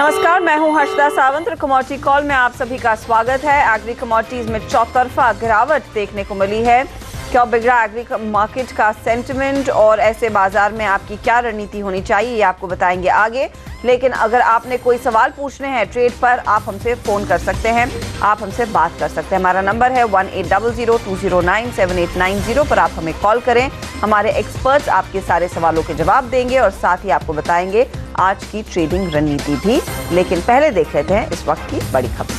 नमस्कार, मैं हूं हर्षदा सावंत और कमोडिटी कॉल में आप सभी का स्वागत है। एग्री कमोडिटीज में चौतरफा गिरावट देखने को मिली है। क्या बिगड़ा एग्री मार्केट का सेंटिमेंट और ऐसे बाजार में आपकी क्या रणनीति होनी चाहिए, ये आपको बताएंगे आगे। लेकिन अगर आपने कोई सवाल पूछने हैं ट्रेड पर, आप हमसे फोन कर सकते हैं, आप हमसे बात कर सकते हैं। हमारा नंबर है 1800-209-7890 पर आप हमें कॉल करें। हमारे एक्सपर्ट्स आपके सारे सवालों के जवाब देंगे और साथ ही आपको बताएंगे आज की ट्रेडिंग रणनीति भी। लेकिन पहले देख लेते हैं इस वक्त की बड़ी खबर।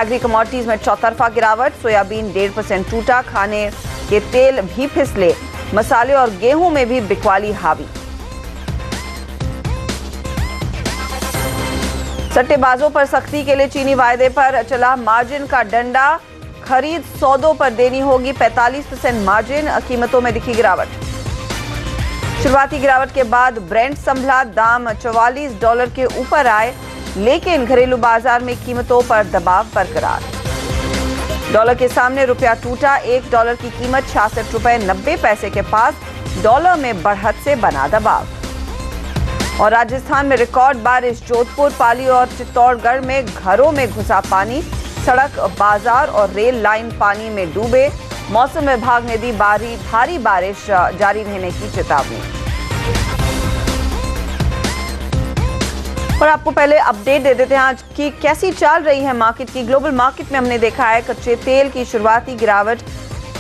एग्री कमोडिटीज में चौतरफा गिरावट, सोयाबीन 1.5% टूटा, खाने के तेल भी फिसले, मसाले और गेहूं में भी बिकवाली हावी। सट्टेबाजों पर सख्ती के लिए चीनी वायदे पर चला मार्जिन का डंडा, खरीद सौदों पर देनी होगी 45% मार्जिन, कीमतों में दिखी गिरावट। शुरुआती गिरावट के बाद ब्रेंट संभला, दाम $44 के ऊपर आए, लेकिन घरेलू बाजार में कीमतों पर दबाव बरकरार। डॉलर के सामने रुपया टूटा, $1 की कीमत ₹66.90 के पास, डॉलर में बढ़त से बना दबाव। और राजस्थान में रिकॉर्ड बारिश, जोधपुर, पाली और चित्तौड़गढ़ में घरों में घुसा पानी, सड़क, बाजार और रेल लाइन पानी में डूबे। मौसम विभाग ने दी भारी बारिश जारी रहने की चेतावनी। और आपको पहले अपडेट दे देते हैं आज की कैसी चल रही है मार्केट की। ग्लोबल मार्केट में हमने देखा है कच्चे तेल की शुरुआती गिरावट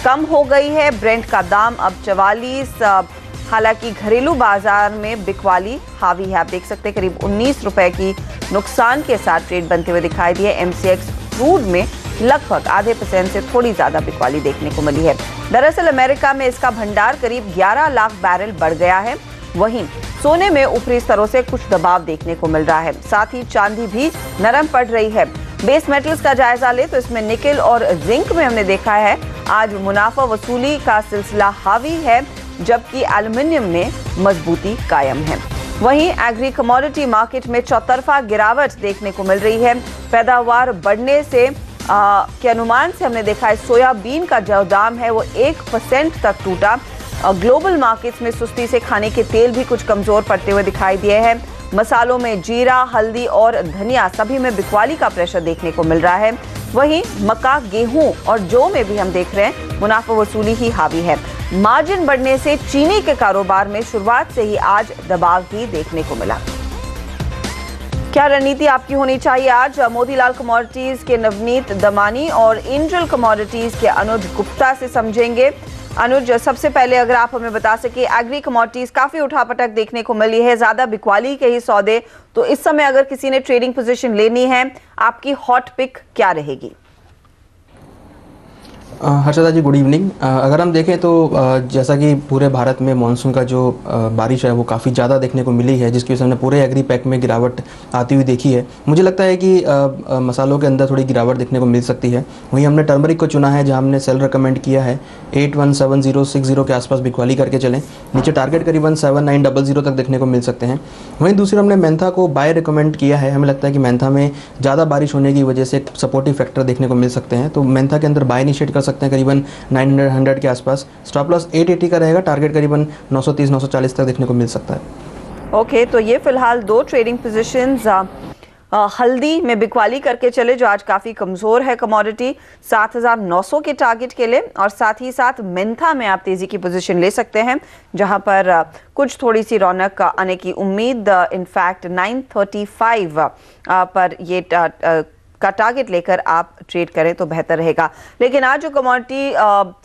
कम हो गई है, ब्रेंट का दाम अब 44, हालांकि घरेलू बाजार में बिकवाली हावी है। आप देख सकते हैं करीब 19 रुपए की नुकसान के साथ ट्रेड बनते हुए दिखाई दिए। एमसीएक्स क्रूड में लगभग आधे % से थोड़ी ज्यादा बिकवाली देखने को मिली है। दरअसल अमेरिका में इसका भंडार करीब 11 लाख बैरल बढ़ गया है। वहीं सोने में ऊपरी स्तरों से कुछ दबाव देखने को मिल रहा है। साथ ही चांदी भी नरम पड़ रही है। बेस मेटल्स का जायजा ले तो इसमें निकेल और जिंक में हमने देखा है आज मुनाफा वसूली का सिलसिला हावी है, जबकि एल्युमिनियम में मजबूती कायम है। वहीं एग्री कमोडिटी मार्केट में चौतरफा गिरावट देखने को मिल रही है। पैदावार बढ़ने से के अनुमान से हमने देखा है सोयाबीन का जो दाम है वो 1% तक टूटा। ग्लोबल मार्केट्स में सुस्ती से खाने के तेल भी कुछ कमजोर पड़ते हुए दिखाई दिए हैं। मसालों में जीरा, हल्दी और धनिया सभी में बिकवाली का प्रेशर देखने को मिल रहा है। वहीं मक्का, गेहूं और जौ में भी हम देख रहे हैं मुनाफा वसूली ही हावी है। मार्जिन बढ़ने से चीनी के कारोबार में शुरुआत से ही आज दबाव ही देखने को मिला। क्या रणनीति आपकी होनी चाहिए आज? मोतीलाल कमोडिटीज के नवनीत दमानी और एंजल कमोडिटीज के अनुज गुप्ता से समझेंगे। अनुज, सबसे पहले अगर आप हमें बता सके, एग्री कमोडिटीज काफी उठापटक देखने को मिली है, ज्यादा बिकवाली के ही सौदे, तो इस समय अगर किसी ने ट्रेडिंग पोजीशन लेनी है, आपकी हॉट पिक क्या रहेगी? हर्षदा जी, गुड इवनिंग। अगर हम देखें तो जैसा कि पूरे भारत में मानसून का जो बारिश है वो काफ़ी ज़्यादा देखने को मिली है, जिसकी वजह से हमने पूरे एग्री पैक में गिरावट आती हुई देखी है। मुझे लगता है कि मसालों के अंदर थोड़ी गिरावट देखने को मिल सकती है। वहीं हमने टर्मरिक को चुना है, जहां हमने सेल रिकमेंड किया है 817060 के आसपास बिकवाली करके चलें। नीचे टारगेट करीबन 7900 तक देखने को मिल सकते हैं। वहीं दूसरी हमने मेंथा को बाय रिकमेंड किया है। हमें लगता है कि मेंथा में ज़्यादा बारिश होने की वजह से एक सपोर्टिव फैक्टर देखने को मिल सकते हैं, तो मेंथा के अंदर बाय इनिशिएट कर सकते हैं करीबन 900 के आसपास। स्टॉप लॉस 880 का रहेगा, टारगेट करीबन 930-940 तक देखने को मिल सकता है। ओके, तो ये फिलहाल दो ट्रेडिंग पोजीशंस। हल्दी में बिकवाली करके चले, जो आज काफी कमजोर है कमोडिटी, 7900 के टारगेट के लिए। और साथ ही साथ मेंथा में आप तेजी की पोजीशन ले सकते हैं, जहां पर कुछ थोड़ी सी रौनक आने की उम्मीद। इनफैक्ट 935 पर ये का टारगेट लेकर आप ट्रेड करें तो बेहतर रहेगा। लेकिन आज जो कमोडिटी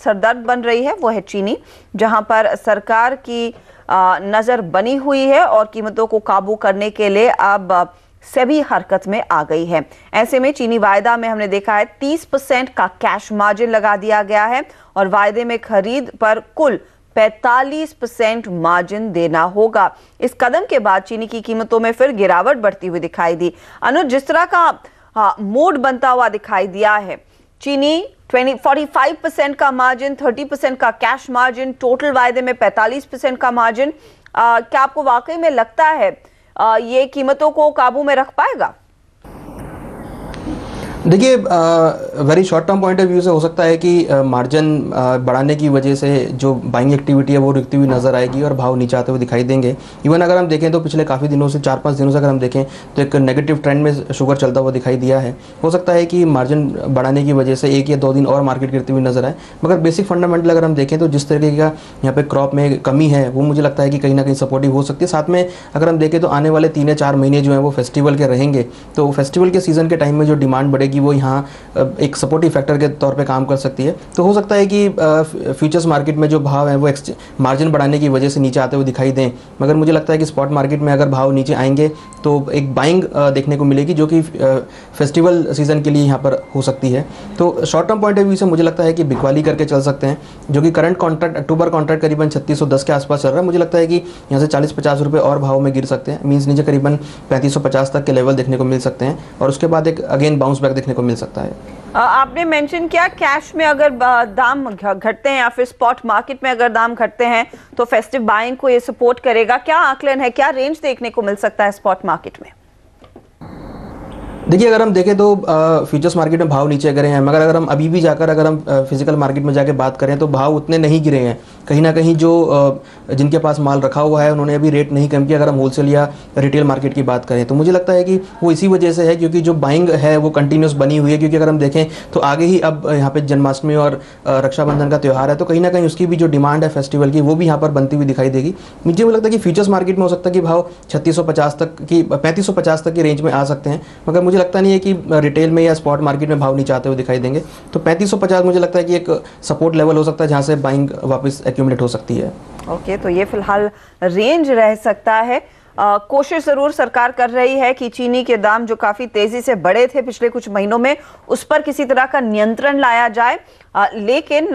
सरदर्द बन रही है वो है चीनी, जहां पर सरकार की नजर बनी हुई है और कीमतों को काबू करने के लिए अब सेबी हरकत में आ गई है। ऐसे में चीनी वायदा में हमने देखा है 30% का कैश मार्जिन लगा दिया गया है और वायदे में खरीद पर कुल 45% मार्जिन देना होगा। इस कदम के बाद चीनी की कीमतों में फिर गिरावट बढ़ती हुई दिखाई दी। अनुज, जिस तरह का मूड बनता हुआ दिखाई दिया है, चीनी 45% का मार्जिन, 30% का कैश मार्जिन, टोटल वायदे में 45% का मार्जिन, क्या आपको वाकई में लगता है ये कीमतों को काबू में रख पाएगा? देखिए, very short term point of view से हो सकता है कि मार्जिन बढ़ाने की वजह से जो बाइंग एक्टिविटी है वो रुकती हुई नजर आएगी और भाव नीचे आते हुए दिखाई देंगे। इवन अगर हम देखें तो पिछले काफ़ी दिनों से 4-5 दिनों से अगर हम देखें तो एक नेगेटिव ट्रेंड में शुगर चलता हुआ दिखाई दिया है। हो सकता है कि मार्जिन बढ़ाने की वजह से 1 या 2 दिन और मार्केट गिरती हुई नजर आए, मगर बेसिक फंडामेंटल अगर हम देखें तो जिस तरीके का यहाँ पे क्रॉप में कमी है वो मुझे लगता है कि कहीं ना कहीं सपोर्टिव हो सकती है। साथ में अगर हम देखें तो आने वाले 3 या 4 महीने जो हैं वो फेस्टिवल के रहेंगे, तो फेस्टिवल के सीज़न के टाइम में जो डिमांड बढ़ेगी वो यहाँ एक सपोर्टिव फैक्टर के तौर पे काम कर सकती है। तो हो सकता है कि फ्यूचर्स मार्केट में जो भाव है वो मार्जिन बढ़ाने की वजह से नीचे आते हुए दिखाई दें, मगर मुझे लगता है कि स्पॉट मार्केट में अगर भाव नीचे आएंगे तो एक बाइंग देखने को मिलेगी जो कि फेस्टिवल सीजन के लिए यहाँ पर हो सकती है। तो short term point of view से मुझे लगता है कि बिकवाली करके चल सकते हैं, जो कि करंट कॉन्ट्रैक्ट अक्टूबर कॉन्ट्रैक्ट करीबन 3610 के आसपास चल रहा है। मुझे लगता है कि यहाँ से 40-50 रुपये और भाव में गिर सकते हैं, मीन्स नीचे करीबन 3550 तक के लेवल देखने को मिल सकते हैं और उसके बाद एक अगेन बाउंस बैक देखने को मिल सकता है। आपने मेंशन किया कैश में अगर दाम घटते हैं या फिर स्पॉट मार्केट में अगर दाम घटते हैं तो फेस्टिव बाइंग को ये सपोर्ट करेगा। क्या आकलन है, क्या रेंज देखने को मिल सकता है स्पॉट मार्केट में? देखिए, अगर हम देखें तो फ्यूचर्स मार्केट में भाव नीचे गिरे हैं, मगर अगर हम अभी भी जाकर अगर हम फिजिकल मार्केट में जाके बात करें तो भाव उतने नहीं गिरे हैं। कहीं ना कहीं जो जिनके पास माल रखा हुआ है उन्होंने अभी रेट नहीं कम किया। अगर हम होलसेल या रिटेल मार्केट की बात करें तो मुझे लगता है कि वो इसी वजह से है क्योंकि जो बाइंग है वो कंटिन्यूस बनी हुई है। क्योंकि अगर हम देखें तो आगे ही अब यहाँ पे जन्माष्टमी और रक्षाबंधन का त्यौहार है, तो कहीं ना कहीं उसकी भी जो डिमांड है फेस्टिवल की वो भी यहाँ पर बनती हुई दिखाई देगी। मुझे लगता है कि फ्यूचर्स मार्केट में हो सकता है कि भाव 3650 तक की 3550 तक की रेंज में आ सकते हैं, मगर मुझे लगता नहीं है कि रिटेल में या स्पॉट मार्केट में भाव नीचे आते हुए दिखाई देंगे। तो 3550 मुझे लगता है कि एक सपोर्ट लेवल हो सकता है जहां से बाइंग वापस एक्यूमुलेट हो सकती है। ओके, तो ये फिलहाल रेंज रह सकता है। कोशिश जरूर सरकार कर रही है कि चीनी के दाम जो काफी तेजी से बढ़े थे पिछले कुछ महीनों में उस पर किसी तरह का नियंत्रण लाया जाए, लेकिन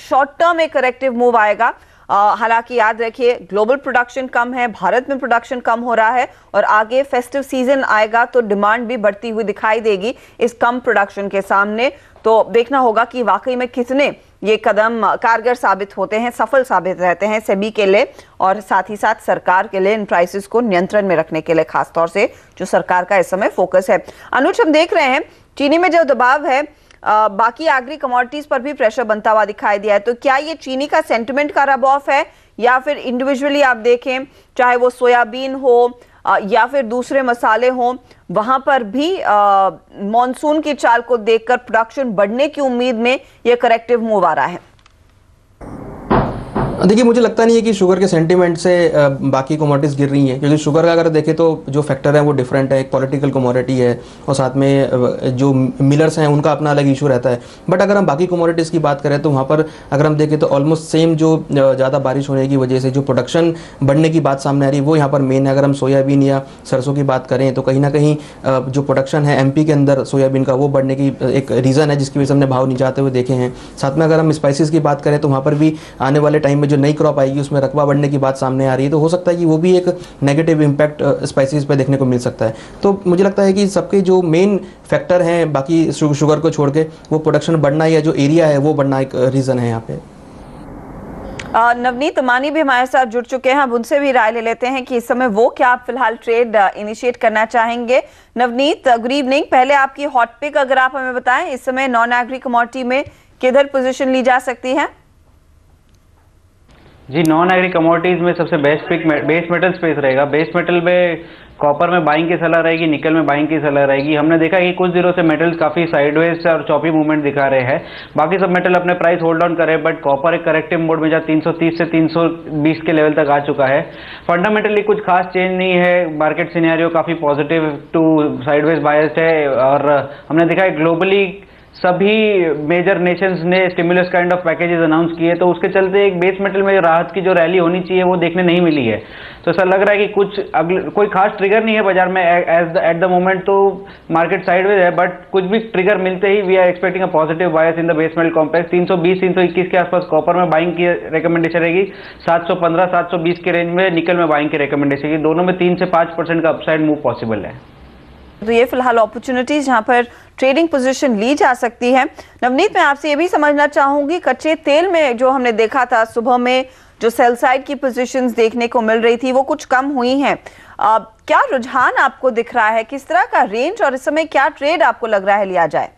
शॉर्ट टर्म एक करेक्टिव मूव आएगा। हालांकि याद रखिए ग्लोबल प्रोडक्शन कम है, भारत में प्रोडक्शन कम हो रहा है और आगे फेस्टिव सीजन आएगा तो डिमांड भी बढ़ती हुई दिखाई देगी इस कम प्रोडक्शन के सामने। तो देखना होगा कि वाकई में कितने ये कदम कारगर साबित होते हैं, सफल साबित रहते हैं सेबी के लिए और साथ ही साथ सरकार के लिए इन प्राइसेस को नियंत्रण में रखने के लिए, खासतौर से जो सरकार का इस समय फोकस है। अनुज, हम देख रहे हैं चीनी में जो दबाव है बाकी एग्री कमोडिटीज पर भी प्रेशर बनता हुआ दिखाई दिया है। तो क्या ये चीनी का सेंटिमेंट का रब ऑफ है या फिर इंडिविजुअली आप देखें चाहे वो सोयाबीन हो या फिर दूसरे मसाले हों, वहां पर भी मॉनसून की चाल को देखकर प्रोडक्शन बढ़ने की उम्मीद में यह करेक्टिव मूव आ रहा है? देखिए, मुझे लगता नहीं है कि शुगर के सेंटीमेंट से बाकी कमोडिटीज़ गिर रही हैं, क्योंकि शुगर का अगर देखें तो जो फैक्टर है वो डिफरेंट है, एक पॉलिटिकल कमोडिटी है और साथ में जो मिलर्स हैं उनका अपना अलग इशू रहता है। बट अगर हम बाकी कमोडिटीज़ की बात करें तो वहाँ पर अगर हम देखें तो ऑलमोस्ट सेम जो ज़्यादा बारिश होने की वजह से जो प्रोडक्शन बढ़ने की बात सामने आ रही है वो यहाँ पर मेन है। अगर हम सोयाबीन या सरसों की बात करें तो कहीं ना कहीं जो प्रोडक्शन है एमपी के अंदर सोयाबीन का वो बढ़ने की एक रीज़न है जिसकी वजह से हमने भाव नीचे आते हुए देखे हैं। साथ में अगर हम स्पाइसेस की बात करें तो वहाँ पर भी आने वाले टाइम में जो नई क्रॉप आएगी उसमें रकबा बढ़ने की बात सामने आ रही है, तो हो सकता है कि वो भी एक नेगेटिव इम्पैक्ट स्पाइसेस पे देखने को मिल सकता है। तो मुझे लगता है कि सबके जो मेन फैक्टर हैं बाकी शुगर को छोड़ के वो प्रोडक्शन बढ़ना या जो एरिया है वो बढ़ना एक रीज़न है यहाँ पे। नवनीत अमानी भी हमारे साथ जुड़ चुके हैं, अब उनसे भी राय ले लेते हैं कि इस समय वो क्या आप फिलहाल ट्रेड इनिशिएट करना चाहेंगे। Navneet, good evening. पहले आपकी हॉट पिक अगर आप हमें बताएं, इस समय नॉन एग्री कमोडिटी में किधर पोजीशन ली जा सकती है? जी, नॉन एग्री कमोडिटीज में सबसे best pick base metal space रहेगा। बेस मेटल में कॉपर में बाइंग की सलाह रहेगी, निकल में बाइंग की सलाह रहेगी। हमने देखा कि कुछ दिनों से मेटल्स काफी साइडवेज और चॉपी मूवमेंट दिखा रहे हैं। बाकी सब मेटल अपने प्राइस होल्ड ऑन करे, बट कॉपर एक करेक्टिव मोड में जहाँ 330 से 320 के लेवल तक आ चुका है। फंडामेंटली कुछ खास चेंज नहीं है, मार्केट सिनेरियो काफी पॉजिटिव टू साइडवेज बायस्ड है और हमने देखा है ग्लोबली सभी मेजर नेशंस ने stimulus kind of packages announce किए, तो उसके चलते एक बेस मेटल में राहत की जो रैली होनी चाहिए वो देखने नहीं मिली है। तो ऐसा लग रहा है कि कुछ कोई खास ट्रिगर नहीं है बाजार में एट द मोमेंट, तो मार्केट साइडवेज है, बट कुछ भी ट्रिगर मिलते ही we are expecting a positive bias in the base metal complex. 320-321 के आसपास कॉपर में बाइंग की रिकमेंडेशन रहेगी, 715-720 के रेंज में निकल में बाइंग की रिकमेंडेशन रहेगी। दोनों में 3 से 5% का अपसाइड मूव पॉसिबल है। तो ये फिलहाल अपॉर्चुनिटीज जहां पर ट्रेडिंग पोजीशन ली जा सकती है। नवनीत, मैं आपसे ये भी समझना चाहूंगी, कच्चे तेल में जो हमने देखा था सुबह में जो सेल साइड की पोजीशंस देखने को मिल रही थी वो कुछ कम हुई हैं। क्या रुझान आपको दिख रहा है, किस तरह का रेंज और इस समय क्या ट्रेड आपको लग रहा है लिया जाए?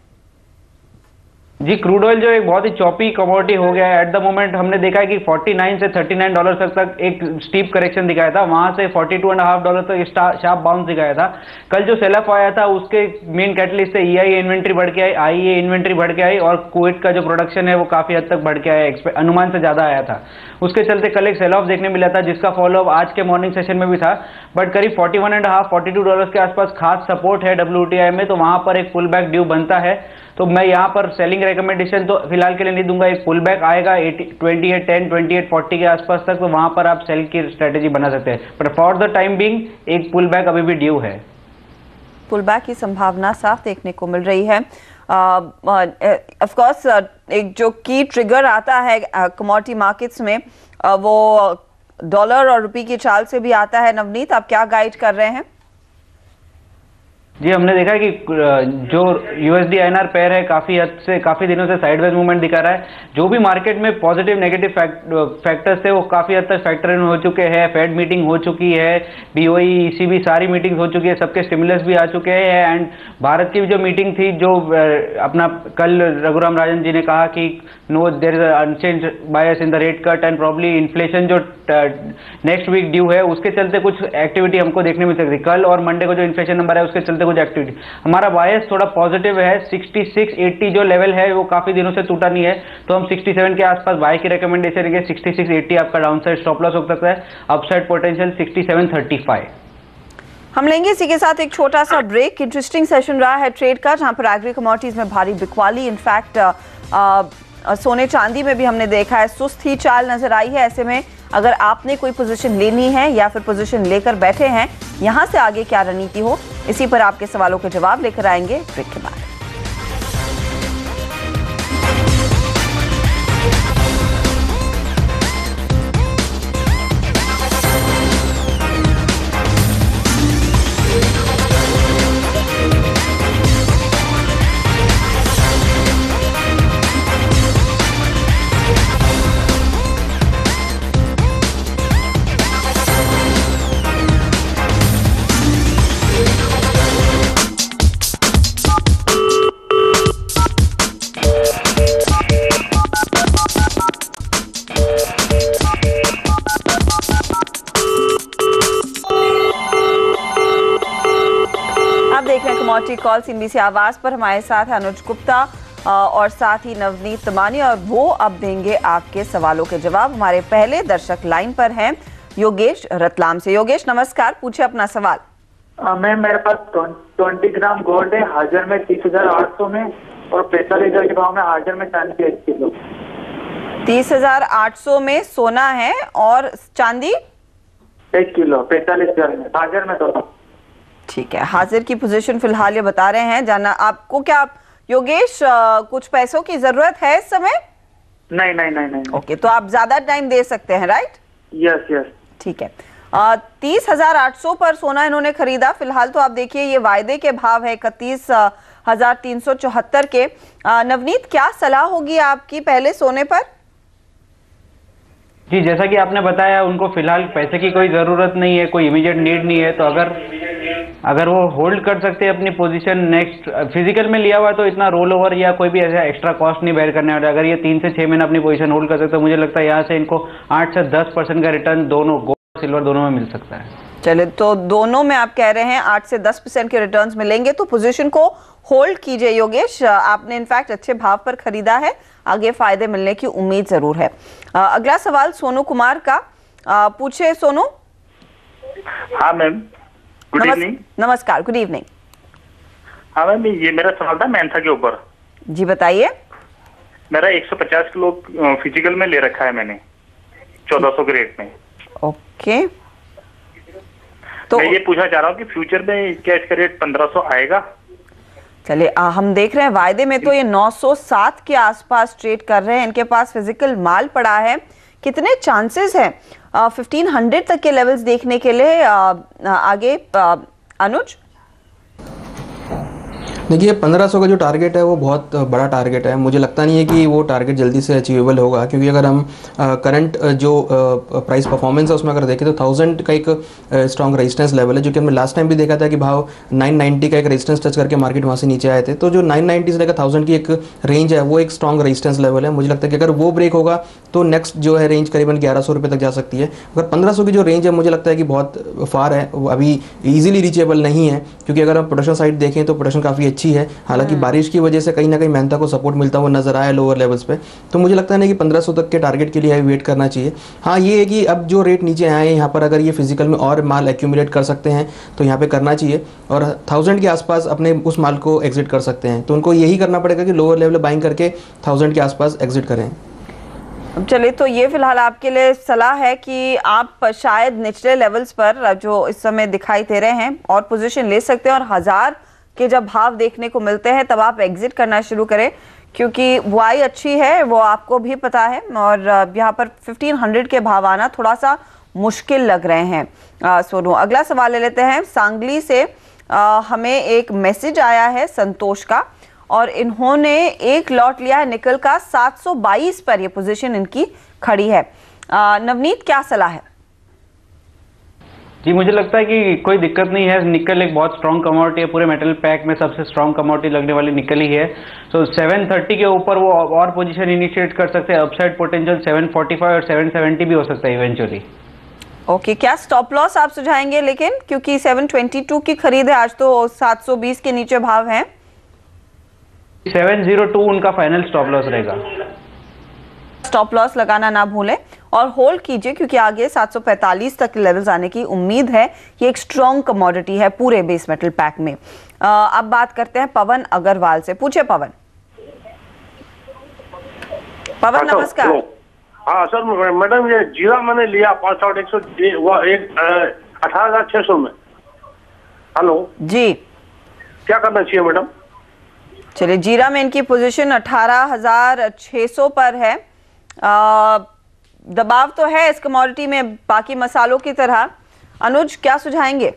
जी, क्रूड ऑयल जो एक बहुत ही चॉपी कमोडिटी हो गया है एट द मोमेंट। हमने देखा है कि 49 से 39 डॉलर तक एक स्टीप करेक्शन दिखाया था, वहां से 42.5 डॉलर तक शार्प बाउंस दिखाया था। कल जो सेल ऑफ आया था उसके मेन कैटलिस्ट से EIA इन्वेंट्री बढ़ के आई, IEA इन्वेंट्री बढ़ के आई और कुवैत का जो प्रोडक्शन है वो काफी हद तक बढ़ के आया, अनुमान से ज्यादा आया था। उसके चलते कल एक सेल ऑफ देखने मिला था जिसका फॉलोअप आज के मॉर्निंग सेशन में भी था, बट करीब 41.5 42 डॉलर के आसपास खास सपोर्ट है WTI में, तो वहां पर एक पुल बैक ड्यू बनता है। तो मैं यहाँ पर सेलिंग रिकमेंडेशन तो फिलहाल के लिए नहीं दूंगा। एक पुल बैक आएगा 28.10 28.40 के आसपास तक, तो वहां पर आप सेल की स्ट्रेटेजी बना सकते हैं, but for the time being एक पुल बैक अभी भी ड्यू है। पुल बैक की संभावना साफ देखने को मिल रही है। ऑफ कोर्स एक जो की ट्रिगर आता है कमोडिटी मार्केट्स में वो डॉलर और रुपये की चाल से भी आता है। नवनीत, आप क्या गाइड कर रहे हैं? जी, हमने देखा कि जो USD INR पेयर है काफी दिनों से साइडवेज मूवमेंट दिखा रहा है। जो भी मार्केट में पॉजिटिव नेगेटिव फैक्टर्स थे वो काफी हद तक फैक्टर इन हो चुके हैं। फेड मीटिंग हो चुकी है, BOE ECB सारी मीटिंग्स हो चुकी है, सबके स्टिमुलस भी आ चुके हैं। एंड भारत की भी जो मीटिंग थी, जो अपना कल रघुराम राजन जी ने कहा कि no there is unchanged bias in the rate cut and probably inflation जो नेक्स्ट वीक ड्यू है, उसके चलते कुछ एक्टिविटी हमको देखने मिल सकती है। कल और मंडे को जो इन्फ्लेशन नंबर है उसके चलते कुछ एक्टिविटी, हमारा बायस थोड़ा पॉजिटिव है। 66.80 जो लेवल है वो काफी दिनों से टूटा नहीं है, तो हम 67 के आसपास बाय की रिकमेंडेशन है। 66.80 आपका डाउनसाइड स्टॉप लॉस हो सकता है, अपसाइड पोटेंशियल 67.35। हम लेंगे इसी के साथ एक छोटा सा ब्रेक। इंटरेस्टिंग सेशन रहा है ट्रेड का, जहां पर एग्री कमोडिटीज में भारी बिकवाली, इनफैक्ट सोने चांदी में भी हमने देखा है सुस्त ही चाल नजर आई है। ऐसे में अगर आपने कोई पोजीशन लेनी है या फिर पोजीशन लेकर बैठे हैं, यहां से आगे क्या रणनीति हो, इसी पर आपके सवालों के जवाब लेकर आएंगे ब्रेक के बाद। कमोडिटी कॉल CNBC आवाज पर हमारे साथ है अनुज गुप्ता और साथ ही नवनीत तमानी, और वो अब देंगे आपके सवालों के जवाब। हमारे पहले दर्शक लाइन पर हैं योगेश रतलाम से। योगेश नमस्कार, पूछे अपना सवाल। मैम, मेरे पास 20 ग्राम गोल्ड है, हाजिर में 30,800 में, और 45,000 के भाव में हाजिर में चांदी 1 किलो। 30,800 में सोना है और चांदी 1 किलो, 45,000 में हाजिर में दोनों। ठीक है, हाजिर की पोजीशन फिलहाल ये बता रहे हैं। जाना आपको क्या योगेश कुछ पैसों की जरूरत है इस समय? नहीं। ओके, तो आप ज्यादा टाइम दे सकते हैं, राइट? यस। ठीक है, 30,800 पर सोना इन्होंने खरीदा। फिलहाल तो आप देखिए ये वायदे के भाव है 31,374 के। नवनीत, क्या सलाह होगी आपकी पहले सोने पर? जी, जैसा कि आपने बताया उनको फिलहाल पैसे की कोई ज़रूरत नहीं है, कोई इमीडिएट नीड नहीं है, तो अगर वो होल्ड कर सकते हैं अपनी पोजीशन, नेक्स्ट फिजिकल में लिया हुआ है तो इतना रोल ओवर या कोई भी ऐसा एक्स्ट्रा कॉस्ट नहीं बेयर करने वाला। अगर ये 3 से 6 महीने अपनी पोजीशन होल्ड कर सकते हैं, मुझे लगता है यहाँ से इनको 8 से 10% का रिटर्न दोनों गोल्ड सिल्वर दोनों में मिल सकता है। चले, तो दोनों में आप कह रहे हैं 8 से 10% के रिटर्न्स मिलेंगे, तो पोजीशन को होल्ड कीजिए योगेश। आपने इनफैक्ट अच्छे भाव पर खरीदा है, आगे फायदे मिलने की उम्मीद जरूर है। अगला सवाल सोनू कुमार का, पूछे सोनू। हाँ मैम, गुड इवनिंग। नमस्कार, गुड इवनिंग। हाँ मैम, ये मेरा सवाल था मैंथा के ऊपर। जी बताइए। मेरा 150 किलो फिजिकल में ले रखा है मैंने 1400 के रेट में। ओके, तो मैं ये पूछना चाह रहा हूँ कि फ्यूचर में क्या इसका रेट 1500 आएगा? चलिए, हम देख रहे हैं वायदे में तो ये 907 के आसपास ट्रेड कर रहे हैं। इनके पास फिजिकल माल पड़ा है, कितने चांसेस हैं 1500 तक के लेवल्स देखने के लिए आगे अनुज? देखिए 1500 का जो टारगेट है वो बहुत बड़ा टारगेट है। मुझे लगता नहीं है कि वो टारगेट जल्दी से अचीवेबल होगा, क्योंकि अगर हम करंट जो प्राइस परफॉर्मेंस है उसमें अगर देखें तो 1000 का एक स्ट्रॉन्ग रेजिस्टेंस लेवल है, जो कि हमने लास्ट टाइम भी देखा था कि भाव 990 का एक रेजिस्टेंस टच करके मार्केट वहाँ से नीचे आए थे। तो जो 990 से लेकर 1000 की एक रेंज है वो एक स्ट्रॉन्ग रेजिस्टेंस लेवल है। मुझे लगता है कि अगर वो ब्रेक होगा तो नेक्स्ट जो है रेंज करीबन 1100 रुपये तक जा सकती है। अगर 1500 की जो रेंज है मुझे लगता है कि बहुत फार है, वो अभी ईजिली रीचेबल नहीं है, क्योंकि अगर हम प्रोडक्शन साइड देखें तो प्रोडक्शन काफ़ी अच्छी है। हालांकि बारिश की वजह से कहीं ना कहीं मेहनता को सपोर्ट मिलता हुआ नजर आया लोअर लेवल्स पे। तो मुझे लगता है ना कि 1500 तक के टारगेट के लिए वेट करना चाहिए। हाँ, ये है कि अब जो रेट नीचे आए हैं यहाँ पर अगर ये फिजिकल में और माल एक्यूमुलेट कर सकते हैं तो यहाँ पे करना चाहिए, और 1000 के आसपास अपने उस माल को एग्जिट कर सकते हैं। तो उनको यही करना पड़ेगा कि लोअर लेवल बाइंग करके 1000 के आसपास एग्जिट करें। चलिए, तो ये फिलहाल आपके लिए सलाह है कि आप शायद निचले लेवल्स पर जो इस समय दिखाई दे रहे हैं और पोजीशन ले सकते हैं, और 1000 के जब भाव देखने को मिलते हैं तब आप एग्जिट करना शुरू करें, क्योंकि बुआई अच्छी है वो आपको भी पता है, और यहाँ पर 1500 के भाव आना थोड़ा सा मुश्किल लग रहे हैं। सोनू, अगला सवाल ले लेते हैं। सांगली से हमें एक मैसेज आया है संतोष का, और इन्होंने एक लॉट लिया है निकल का 722 पर, ये पोजीशन इनकी खड़ी है। नवनीत, क्या सलाह है? जी, मुझे लगता है कि कोई दिक्कत नहीं है। निकल एक बहुत स्ट्रॉन्ग कमोडिटी है, पूरे मेटल पैक में सबसे स्ट्रॉन्ग कमोडिटी लगने वाली निकल ही है। तो 730 के ऊपर वो और पोजीशन इनिशिएट कर सकते हैं। अपसाइड पोटेंशियल 745 और 770 भी हो सकता है इवेंचुअली। ओके, क्या स्टॉप लॉस आप सुझाएंगे? लेकिन क्योंकि 722 की खरीद है आज, तो 720 के नीचे भाव है। 702 उनका फाइनल स्टॉप लॉस रहेगा। स्टॉप लॉस लगाना ना भूलें और होल्ड कीजिए, क्योंकि आगे 745 तक लेवल्स आने की उम्मीद है। ये एक स्ट्रॉन्ग कमोडिटी है पूरे बेस मेटल पैक में। अब बात करते हैं पवन अग्रवाल से। पूछे पवन। पवन, नमस्कार। हाँ सर, मैडम ये जीरा मैंने लिया 18,600 में। हेलो जी, क्या करना चाहिए मैडम? चलिए, जीरा में इनकी पोजीशन 18,600 पर है। दबाव तो है इस कमोडिटी में बाकी मसालों की तरह। अनुज, क्या सुझाएंगे?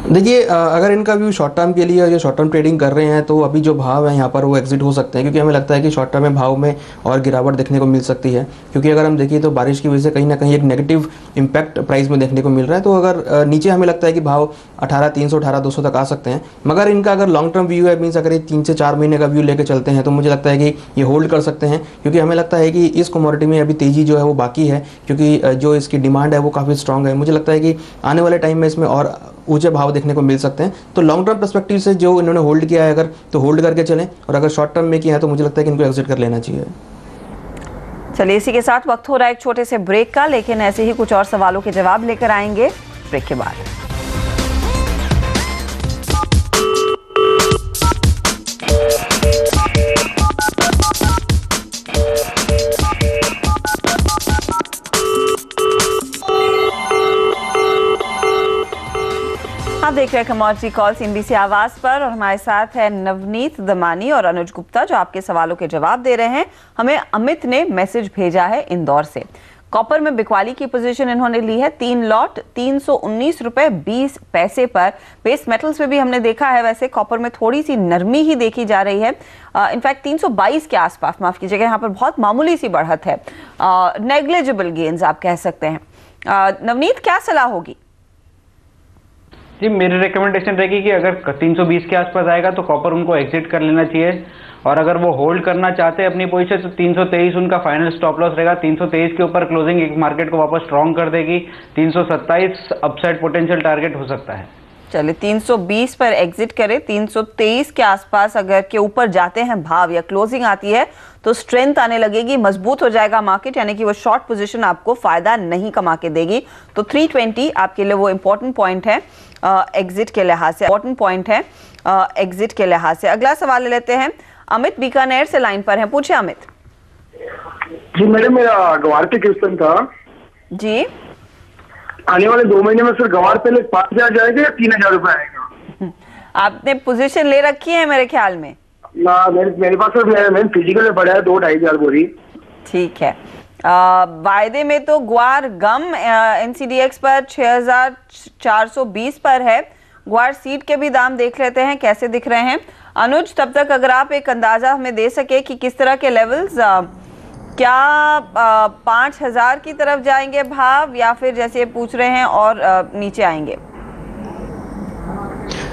देखिए, अगर इनका व्यू शॉर्ट टर्म के लिए या शॉर्ट टर्म ट्रेडिंग कर रहे हैं तो अभी जो भाव है यहाँ पर वो एग्जिट हो सकते हैं, क्योंकि हमें लगता है कि शॉर्ट टर्म में भाव में और गिरावट देखने को मिल सकती है। क्योंकि अगर हम देखिए तो बारिश की वजह से कहीं ना कहीं एक नेगेटिव इम्पैक्ट प्राइस में देखने को मिल रहा है। तो अगर नीचे हमें लगता है कि भाव 18,300 18,200 तक आ सकते हैं। मगर इनका अगर लॉन्ग टर्म व्यू है, मीन्स अगर ये 3 से 4 महीने का व्यू लेकर चलते हैं तो मुझे लगता है कि ये होल्ड कर सकते हैं, क्योंकि हमें लगता है कि इस कमोडिटी में अभी तेज़ी जो है वो बाकी है, क्योंकि जो इसकी डिमांड है वो काफ़ी स्ट्रॉन्ग है। मुझे लगता है कि आने वाले टाइम में इसमें और ऊंचे भाव देखने को मिल सकते हैं। तो लॉन्ग टर्म पर्सपेक्टिव से जो इन्होंने होल्ड किया है अगर, तो होल्ड करके चलें, और अगर शॉर्ट टर्म में किया है तो मुझे लगता है कि इनको एग्जिट कर लेना चाहिए। चलिए, इसी के साथ वक्त हो रहा है एक छोटे से ब्रेक का, लेकिन ऐसे ही कुछ और सवालों के जवाब लेकर आएंगे ब्रेक के बाद। आप देख रहे हैं कमोडिटी कॉल्स एनबीसी आवाज पर, और हमारे साथ है नवनीत दमानी और अनुज गुप्ता जो आपके सवालों के जवाब दे रहे हैं। हमें अमित ने मैसेज भेजा है इंदौर से। कॉपर में बिकवाली की पोजीशन इन्होंने ली है 3 लॉट 319 रुपए 20 पैसे पर। बेस मेटल्स में भी हमने देखा है वैसे कॉपर में थोड़ी सी नरमी ही देखी जा रही है। इनफैक्ट 322 के आसपास, माफ कीजिएगा, यहाँ पर बहुत मामूली सी बढ़त है। नेग्लिजिबल गेन्स आप कह सकते हैं। नवनीत, क्या सलाह होगी? जी, मेरी रिकमेंडेशन रहेगी कि अगर 320 के आसपास आएगा तो कॉपर उनको एग्जिट कर लेना चाहिए, और अगर वो होल्ड करना चाहते हैं अपनी पोजीशन तो 323 उनका फाइनल स्टॉप लॉस रहेगा। 323 के ऊपर क्लोजिंग एक मार्केट को वापस स्ट्रॉन्ग कर देगी। 327 अपसाइड पोटेंशियल टारगेट हो सकता है। चलिए, 320 पर एग्जिट करें। 323 के आसपास अगर के ऊपर जाते हैं भाव या क्लोजिंग आती है तो स्ट्रेंथ आने लगेगी, मजबूत हो जाएगा मार्केट, यानी कि वो शॉर्ट पोजीशन आपको फायदा नहीं कमा के देगी। तो 320 आपके लिए वो इंपॉर्टेंट पॉइंट है एग्जिट के लिहाज से, इंपॉर्टेंट पॉइंट है एग्जिट के लिहाज से। अगला सवाल ले लेते हैं। अमित बीकानेर से लाइन पर हैं। पूछे अमित। जी मैडम, मेरा गवार के क्वेश्चन था जी। आने वाले 2 महीने में सर गवार पहले 5,000 जाएगा या 3,000 रुपए आएगा? आपने पोजीशन ले रखी है मेरे ख्याल में? ना, मेरे पास सर मैंने फिजिकल में पड़ा है 2-2.5 बोरी। ठीक है। वायदे में तो ग्वार गम एनसीडीएक्स पर 6,420 पर है। ग्वार सीड के भी दाम देख लेते हैं कैसे दिख रहे हैं। अनुज, तब तक अगर आप एक अंदाजा हमें दे सके कि किस तरह के लेवल्स, क्या 5,000 की तरफ जाएंगे भाव या फिर जैसे पूछ रहे हैं और नीचे आएंगे?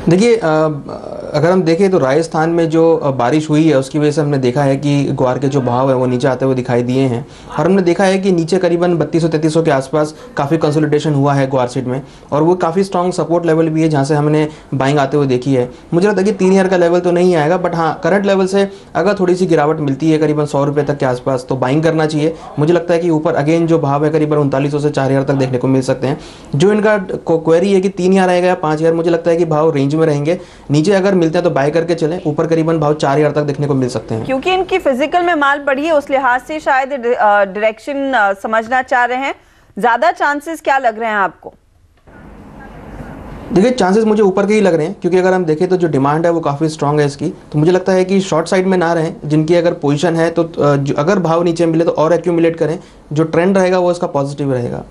देखिए, अगर हम देखें तो राजस्थान में जो बारिश हुई है उसकी वजह से हमने देखा है कि ग्वार के जो भाव है वो नीचे आते हुए दिखाई दिए हैं और हमने देखा है कि नीचे करीबन 3200-3300 के आसपास काफ़ी कंसोलिडेशन हुआ है ग्वार सीड में और वो काफ़ी स्ट्रॉन्ग सपोर्ट लेवल भी है जहाँ से हमने बाइंग आते हुए देखी है। मुझे लगता है कि 3000 का लेवल तो नहीं आएगा, बट हाँ करंट लेवल से अगर थोड़ी सी गिरावट मिलती है करीबन 100 रुपये तक के आसपास तो बाइंग करना चाहिए। मुझे लगता है कि ऊपर अगेन जो भाव है करीबन 3900 से 4000 तक देखने को मिल सकते हैं। जो इनका क्वेरी है कि 3000 आएगा या 5000, मुझे लगता है कि भाव रेंज में रहेंगे। नीचे अगर मिलते हैं तो बाय करके चलें, ऊपर करीबन भाव 4000 तक देखने को मिल सकते हैं। क्योंकि इनकी फिजिकल में माल बढ़ी है उस लिहाज से शायद डायरेक्शन समझना चाह रहे हैं। ज्यादा चांसेस क्या लग रहे हैं आपको? देखिए, चांसेस मुझे ऊपर के ही लग रहे हैं क्योंकि अगर हम देखें तो जो डिमांड है वो काफ़ी स्ट्रांग है इसकी, तो मुझे लगता है कि शॉर्ट साइड में ना रहें। जिनकी अगर पोजीशन है तो अगर भाव नीचे मिले तो और एक्यूमुलेट करें। जो ट्रेंड रहेगा वो इसका पॉजिटिव रहेगा।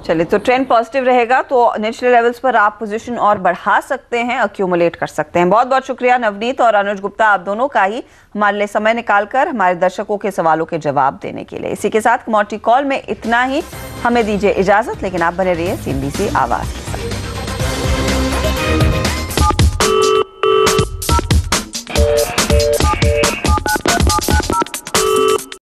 चलिए, तो ट्रेंड पॉजिटिव रहेगा तो निचले लेवल्स पर आप पोजीशन और बढ़ा सकते हैं, अक्यूमुलेट कर सकते हैं। बहुत बहुत शुक्रिया नवनीत और अनुज गुप्ता, आप दोनों का ही हमारे लिए समय निकालकर हमारे दर्शकों के सवालों के जवाब देने के लिए। इसी के साथ कमोडिटी कॉल में इतना ही, हमें दीजिए इजाजत, लेकिन आप बने रहिए CNBC आवाज के साथ।